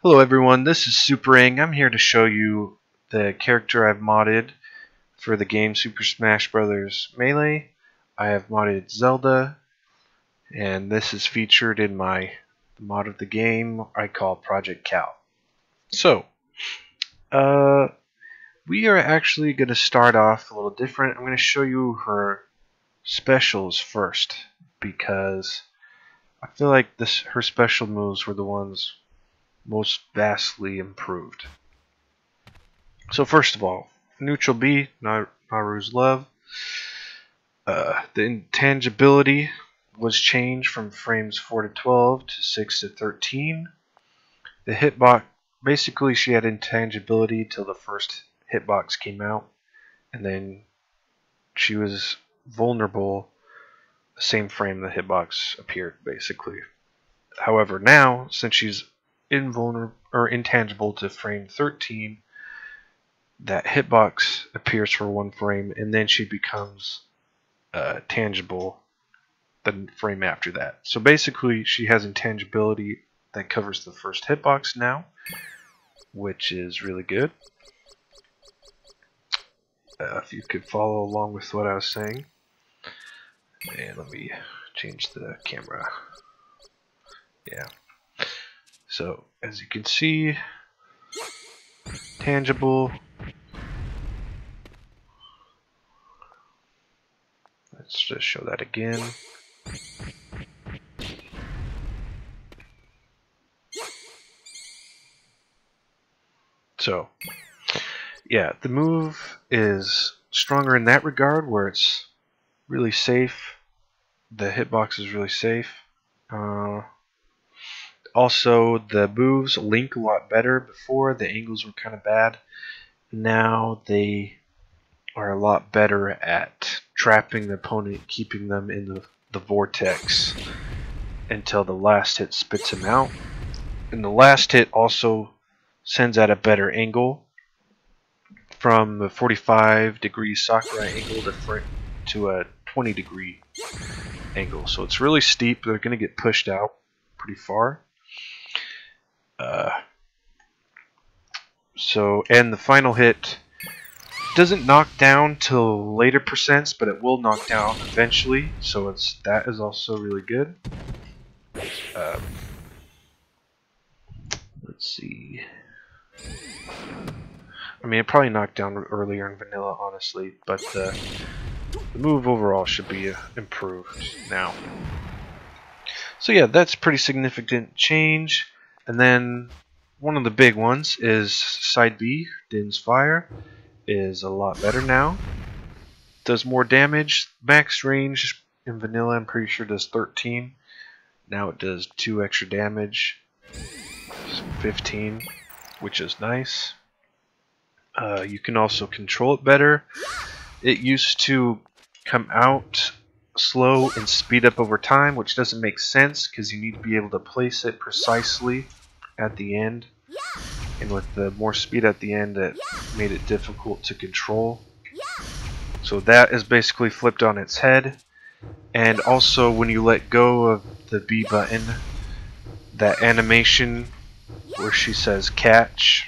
Hello everyone, this is Superang. I'm here to show you the character I've modded for the game Super Smash Bros. Melee. I have modded Zelda, and this is featured in my mod of the game I call Project Cal. So, we are actually going to start off a little different. I'm going to show you her specials first, because I feel like her special moves were the ones most vastly improved. So first of all, Neutral B, Naru's Love. The intangibility was changed from frames 4 to 12 to 6 to 13. The hitbox, basically she had intangibility till the first hitbox came out, and then she was vulnerable the same frame the hitbox appeared, basically. However, now, since she's invulnerable or intangible to frame 13, that hitbox appears for one frame, and then she becomes tangible the frame after that. So basically, she has intangibility that covers the first hitbox now, which is really good. If you could follow along with what I was saying. And let me change the camera. Yeah. So, as you can see, tangible. Let's just show that again. So, yeah, the move is stronger in that regard, where it's really safe. The hitbox is really safe. Also, the moves link a lot better. Before, the angles were kind of bad. Now they are a lot better at trapping the opponent, keeping them in the vortex until the last hit spits him out. And the last hit also sends at a better angle, from the 45-degree Sakurai angle to a 20-degree angle. So it's really steep. They're going to get pushed out pretty far. And the final hit doesn't knock down till later percents, but it will knock down eventually. So that is also really good. Let's see. I mean, it probably knocked down earlier in vanilla, honestly, but the move overall should be improved now. So yeah, that's pretty significant change. And then one of the big ones is side B, Din's Fire, is a lot better now. Does more damage. Max range in vanilla, I'm pretty sure, does 13. Now it does 2 extra damage, 15, which is nice. You can also control it better. It used to come out slow and speed up over time, which doesn't make sense because you need to be able to place it precisely at the end. And with the more speed at the end, that made it difficult to control. So that is basically flipped on its head. And also, when you let go of the B button, that animation where she says catch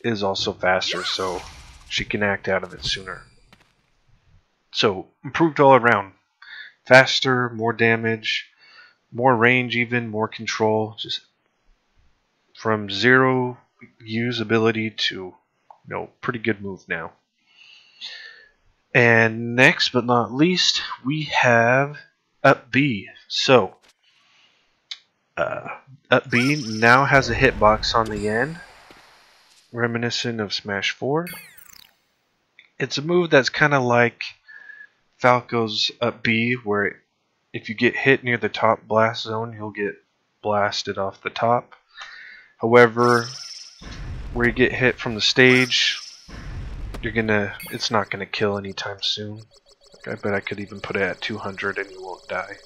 is also faster, so she can act out of it sooner. So, improved all around. Faster, more damage, more range even, more control. Just from 0 usability to, pretty good move now. And next but not least, we have Up B. So, Up B now has a hitbox on the end, reminiscent of Smash 4. It's a move that's kind of like Falco's Up B, where if you get hit near the top blast zone, you'll get blasted off the top. However, where you get hit from the stage, it's not gonna kill anytime soon. I bet I could even put it at 200 and you won't die.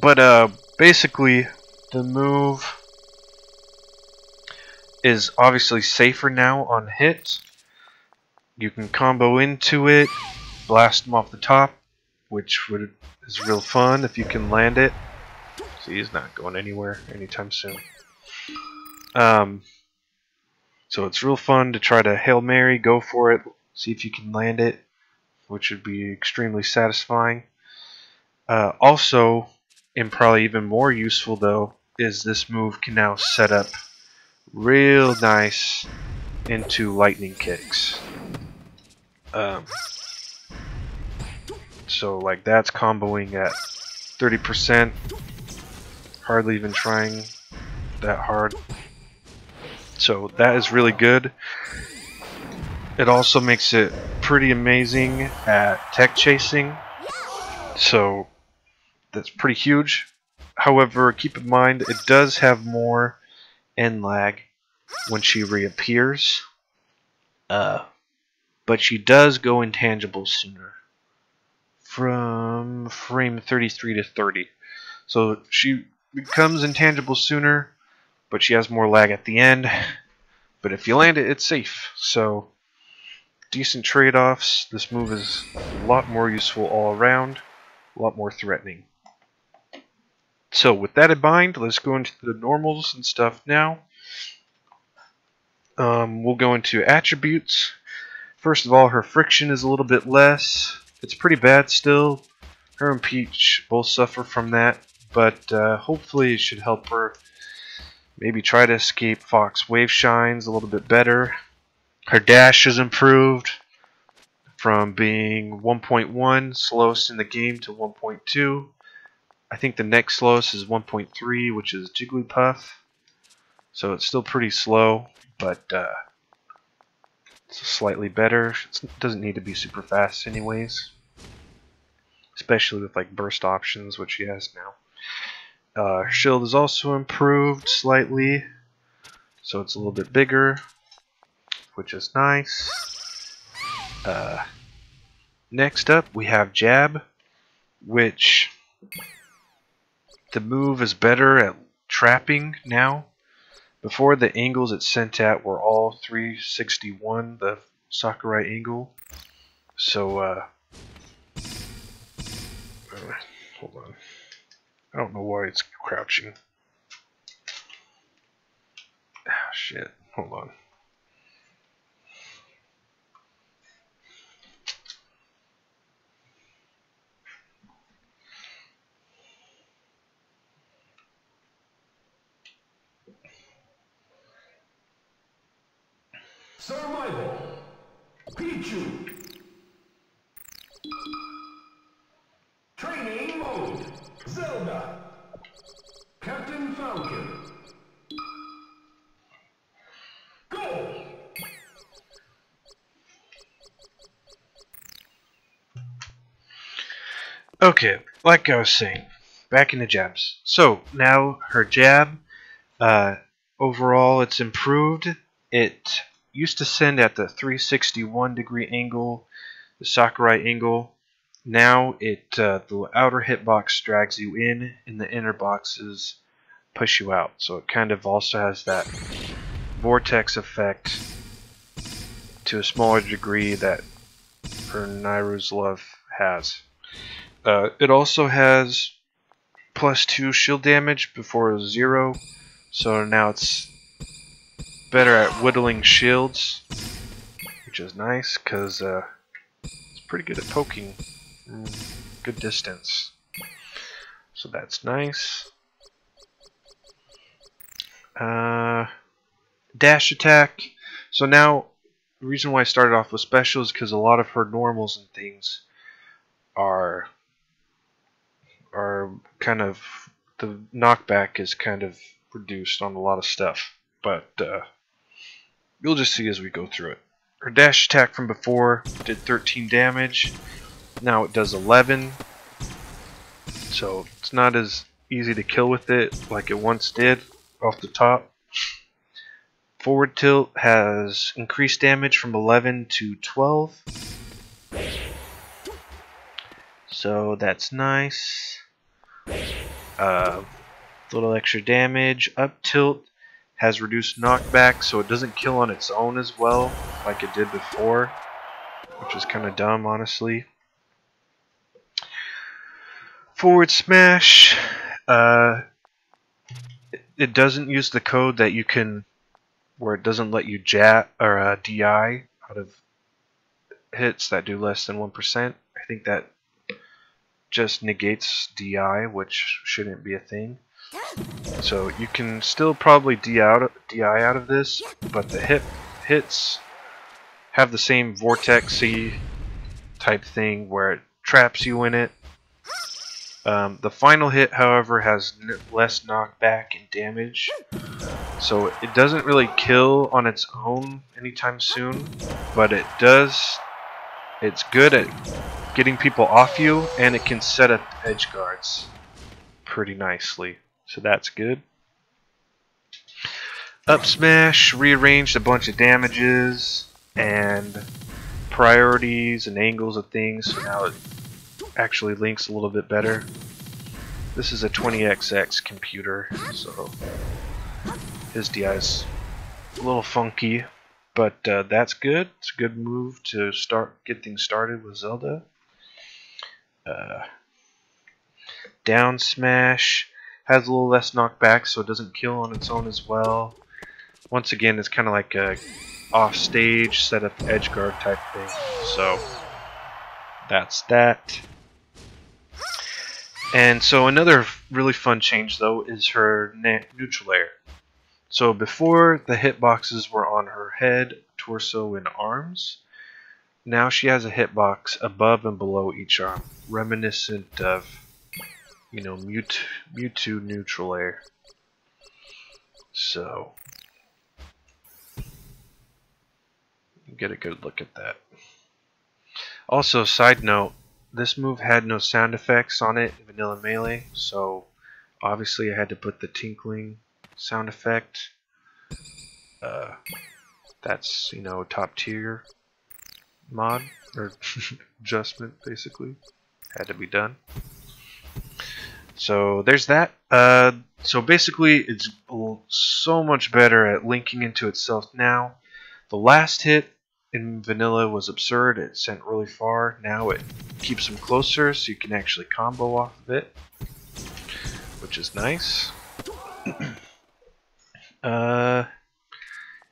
But basically, the move is obviously safer now on hit. You can combo into it, blast them off the top, which is real fun if you can land it. See, he's not going anywhere anytime soon. So it's real fun to try to Hail Mary, go for it, see if you can land it, which would be extremely satisfying. Also, and probably even more useful though, is this move can now set up real nice into lightning kicks. So like that's comboing at 30%, hardly even trying that hard. So that is really good. It also makes it pretty amazing at tech chasing. So that's pretty huge. However, keep in mind it does have more end lag when she reappears. But she does go intangible sooner. From frame 33 to 30. So she becomes intangible sooner, but she has more lag at the end. But if you land it, it's safe. So decent trade-offs. This move is a lot more useful all around, a lot more threatening. So with that in mind, let's go into the normals and stuff now. We'll go into attributes. First of all, her friction is a little bit less. It's pretty bad still. Her and Peach both suffer from that, but hopefully it should help her maybe try to escape Fox Wave Shines a little bit better. Her dash is improved from being 1.1 slowest in the game to 1.2. I think the next slowest is 1.3, which is Jigglypuff. So it's still pretty slow, but it's slightly better. It doesn't need to be super fast anyways, especially with like burst options, which she has now. Her shield is also improved slightly, so it's a little bit bigger, which is nice. Next up, we have Jab, which the move is better at trapping now. Before, the angles it sent at were all 361, the Sakurai angle. So, hold on. I don't know why it's crouching. Ah, shit. Hold on. Survival. Pichu. Training mode. Zelda. Captain Falcon. Go! Okay, like I was saying, back into jabs. So, now her jab, overall it's improved. It used to send at the 361 degree angle, the Sakurai angle. Now the outer hitbox drags you in, and the inner boxes push you out. So it kind of also has that vortex effect to a smaller degree that her Nairu's Love has. It also has +2 shield damage before it was 0, so now it's better at whittling shields, which is nice because it's pretty good at poking good distance. So that's nice. Dash attack. So now, the reason why I started off with special is because a lot of her normals and things are kind of, the knockback is kind of reduced on a lot of stuff, but you'll just see as we go through it. Her dash attack from before did 13 damage, now it does 11, so it's not as easy to kill with it like it once did off the top. Forward tilt has increased damage from 11 to 12, so that's nice. Little extra damage. Up tilt has reduced knockback, so it doesn't kill on its own as well like it did before, which is kind of dumb, honestly. Forward smash it doesn't use the code that you can, where it doesn't let you jat or DI out of hits that do less than 1%. I think that just negates DI, which shouldn't be a thing. So you can still probably DI out of this, but the hits have the same vortexy type thing where it traps you in it. The final hit, however, has less knockback and damage, so it doesn't really kill on its own anytime soon, but it does. It's good at getting people off you, and it can set up edge guards pretty nicely, so that's good. Up smash rearranged a bunch of damages and priorities and angles of things, so now it actually links a little bit better. This is a 20XX computer, so his DI is a little funky, but that's good. It's a good move to get things started with Zelda. Down smash has a little less knockback, so it doesn't kill on its own as well. Once again, it's kind of like a off-stage setup edge guard type thing. So that's that. And so another really fun change though is her neutral air. So before the hitboxes were on her head, torso, and arms. Now she has a hitbox above and below each arm, reminiscent of, you know, Mewtwo neutral air. So get a good look at that. Also, side note, this move had no sound effects on it in Vanilla Melee, so obviously I had to put the tinkling sound effect. That's, you know, top tier mod or adjustment, basically. Had to be done. So there's that. So basically, it's so much better at linking into itself now. The last hit in Vanilla was absurd. It sent really far. Now it keeps them closer, so you can actually combo off of it, which is nice.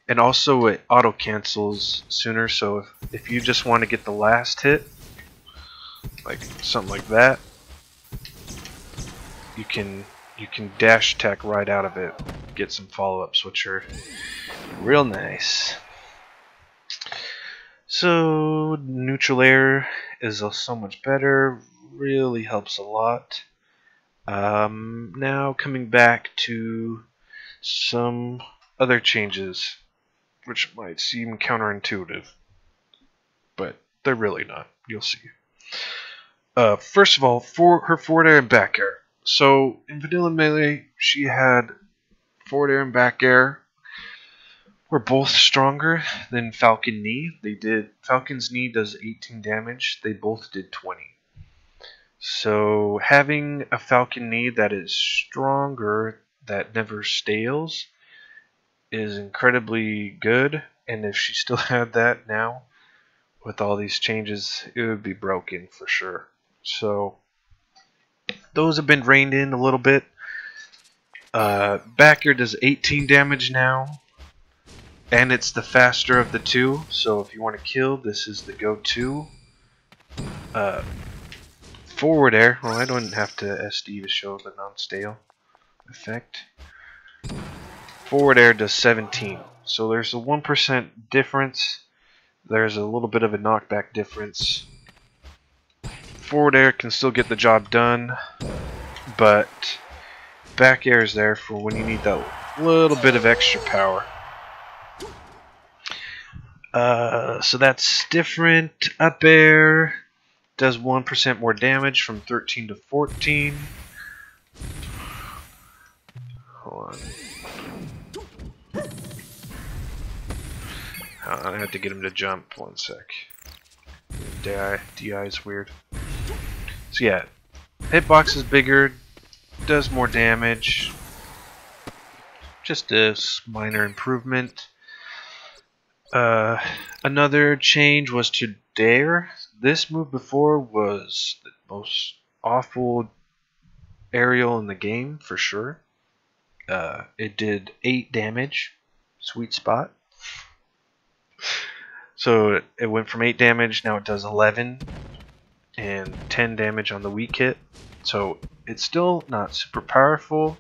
And also it auto cancels sooner, so if you just want to get the last hit, like something like that, you can dash attack right out of it, get some follow-ups, which are real nice. So neutral air is so much better, really helps a lot. Now coming back to some other changes, which might seem counterintuitive, but they're really not. You'll see. First of all, for her forward air and back air. So in Vanilla Melee, she had forward air and back air were both stronger than Falcon Knee. Falcon's Knee does 18 damage. They both did 20. So having a Falcon Knee that is stronger, that never stales, is incredibly good. And if she still had that now, with all these changes, it would be broken for sure. So those have been reined in a little bit. Back air does 18 damage now, and it's the faster of the two, so if you want to kill, this is the go-to. Forward air, well, I don't have to SD to show the non-stale effect. Forward air does 17, so there's a 1% difference. There's a little bit of a knockback difference. Forward air can still get the job done, but back air is there for when you need that little bit of extra power. So that's different. Up air does 1% more damage from 13 to 14. Hold on. I have to get him to jump. One sec. DI is weird. So yeah, hitbox is bigger, does more damage. Just a minor improvement. Another change was to dare. This move before was the most awful aerial in the game, for sure. it did 8 damage, sweet spot. So it went from 8 damage, now it does 11, and 10 damage on the weak hit. So it's still not super powerful,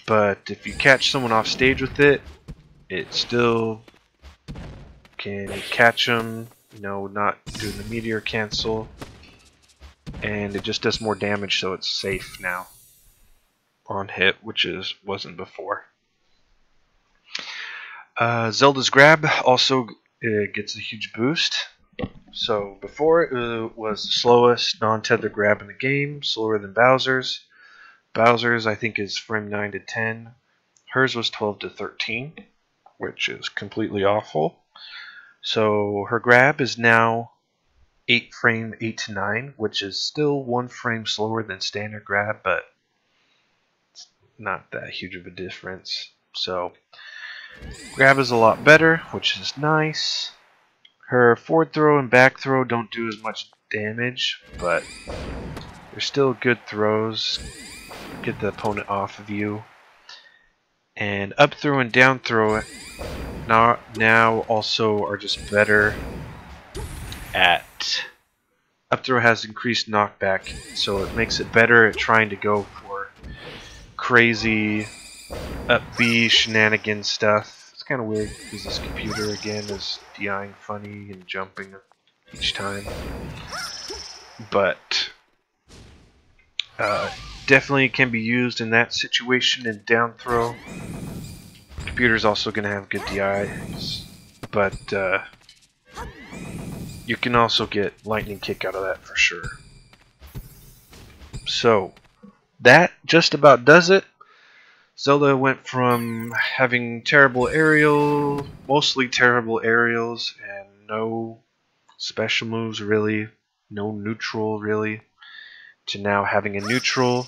but if you catch someone off stage with it, it still can catch them, you know, not doing the meteor cancel, and it just does more damage, so it's safe now on hit, which wasn't before. Zelda's grab also gets a huge boost. So before it was the slowest non-tether grab in the game, slower than Bowser's. Bowser's I think is frame 9 to 10. Hers was 12 to 13, which is completely awful. So her grab is now 8 to 9, which is still 1 frame slower than standard grab, but it's not that huge of a difference. So grab is a lot better, which is nice. Her forward throw and back throw don't do as much damage, but they're still good throws. Get the opponent off of you. And up throw and down throw now also are just better at... Up throw has increased knockback, so it makes it better at trying to go for crazy up B shenanigan stuff. It's kind of weird because this computer again is DIing funny and jumping each time, but definitely can be used in that situation in down throw. Computer's also going to have good DIs, but you can also get lightning kick out of that for sure. So that just about does it. Zelda went from having mostly terrible aerials and no special moves really, no neutral really, to now having a neutral,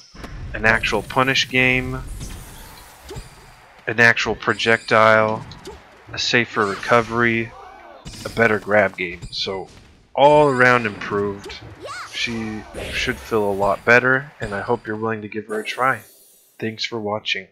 an actual punish game, an actual projectile, a safer recovery, a better grab game. So all around improved. She should feel a lot better, and I hope you're willing to give her a try. Thanks for watching.